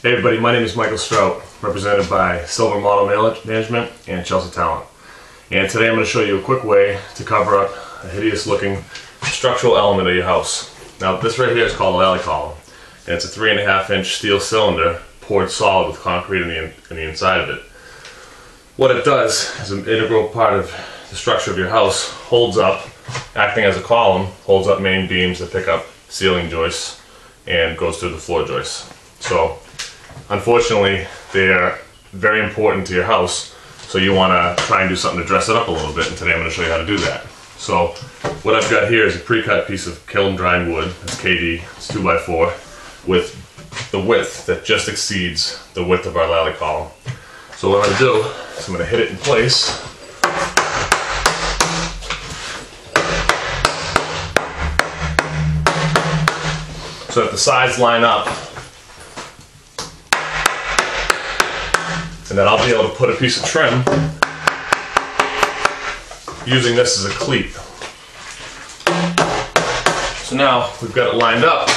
Hey everybody, my name is Michael Strout, represented by Silver Model Management and Chelsea Talent. And today I'm going to show you a quick way to cover up a hideous looking structural element of your house. Now this right here is called a lally column, and it's a 3.5-inch steel cylinder poured solid with concrete in the inside of it. What it does is an integral part of the structure of your house, holds up, acting as a column, holds up main beams that pick up ceiling joists and goes through the floor joists. So unfortunately, they are very important to your house, so you want to try and do something to dress it up a little bit, and today I'm going to show you how to do that. So what I've got here is a pre-cut piece of kiln dried wood. It's KD, it's 2x4, with the width that just exceeds the width of our lally column. So what I'm going to do is I'm going to hit it in place. So that the sides line up, and then I'll be able to put a piece of trim using this as a cleat. So now we've got it lined up.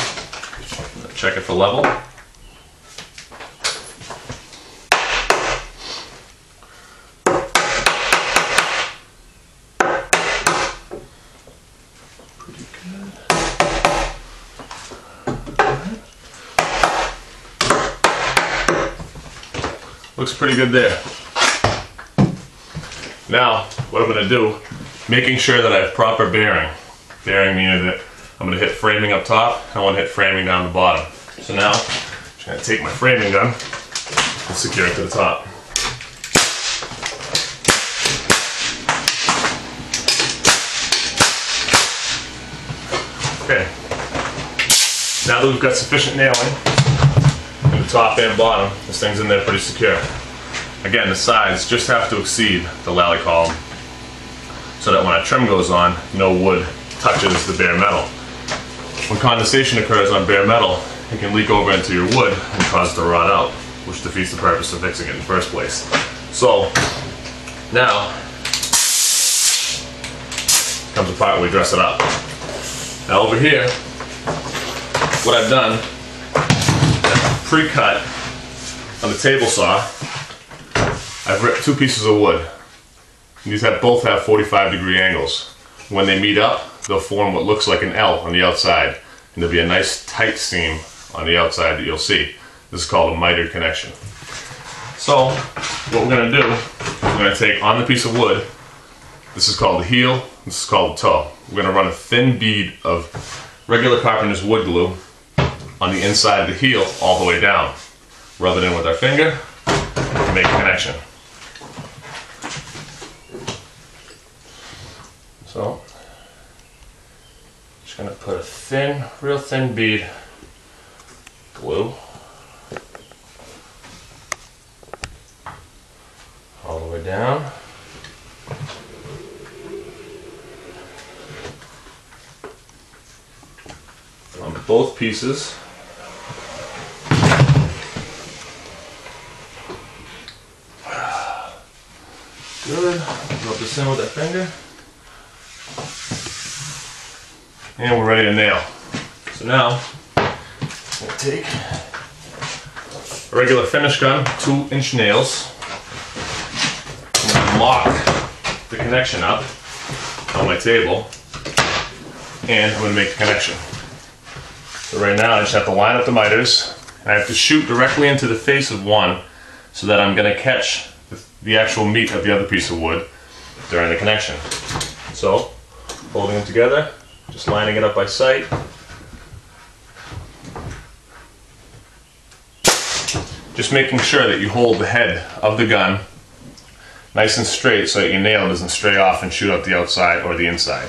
Check it for level. Pretty good. Looks pretty good there. Now, what I'm going to do, making sure that I have proper bearing. Bearing meaning that I'm going to hit framing up top, and I want to hit framing down the bottom. So now, I'm just going to take my framing gun and secure it to the top. Okay. Now that we've got sufficient nailing, the top and bottom, this thing's in there pretty secure. Again, the sides just have to exceed the lally column so that when a trim goes on, no wood touches the bare metal. When condensation occurs on bare metal, it can leak over into your wood and cause it to rot out, which defeats the purpose of fixing it in the first place. So now comes the part where we dress it up. Now over here, what I've done, pre-cut on the table saw, I've ripped two pieces of wood. These both have 45-degree angles. When they meet up, they'll form what looks like an L on the outside, and there'll be a nice tight seam on the outside that you'll see. This is called a mitered connection. So what we're going to do, we're going to take on the piece of wood, this is called the heel, this is called the toe. We're going to run a thin bead of regular carpenter's wood glue on the inside of the heel all the way down. Rub it in with our finger and make a connection. So, just going to put a thin, real thin bead glue all the way down. On both pieces. Good. Rub this in with that finger. And we're ready to nail. So now, I'm going to take a regular finish gun, 2-inch nails. I'm going to lock the connection up on my table, and I'm going to make the connection. So right now I just have to line up the miters, and I have to shoot directly into the face of one so that I'm going to catch the actual meat of the other piece of wood during the connection. So, holding them together, just lining it up by sight. Just making sure that you hold the head of the gun nice and straight so that your nail doesn't stray off and shoot out the outside or the inside.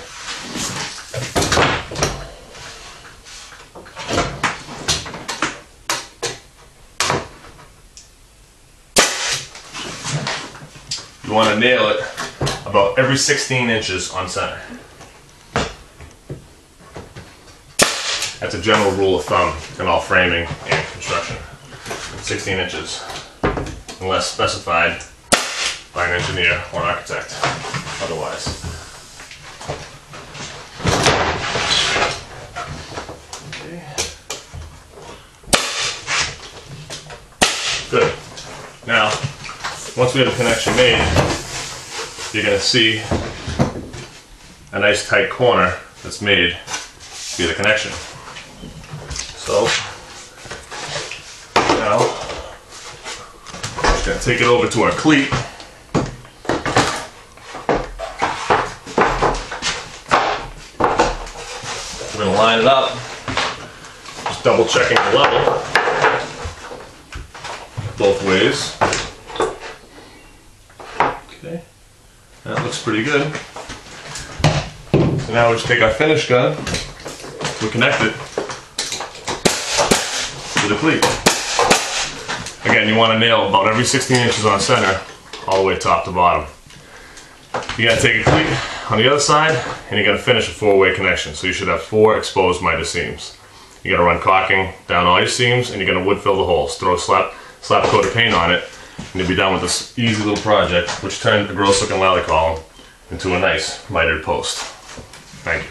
You want to nail it about every 16 inches on center. That's a general rule of thumb in all framing and construction. 16 inches, unless specified by an engineer or an architect otherwise. Okay. Good. Now, once we have the connection made, you're going to see a nice tight corner that's made via the connection. So, now, we're just going to take it over to our cleat. We're going to line it up, just double checking the level both ways. Okay, that looks pretty good. So now we just take our finish gun, we connect it to the cleat. Again, you want to nail about every 16 inches on center, all the way top to bottom. You gotta take a cleat on the other side, and you gotta finish a 4-way connection. So you should have 4 exposed miter seams. You gotta run caulking down all your seams, and you're gonna wood fill the holes. Throw a slap coat of paint on it, and you'll be done with this easy little project, which turned the gross looking lally column into a nice mitered post. Thank you.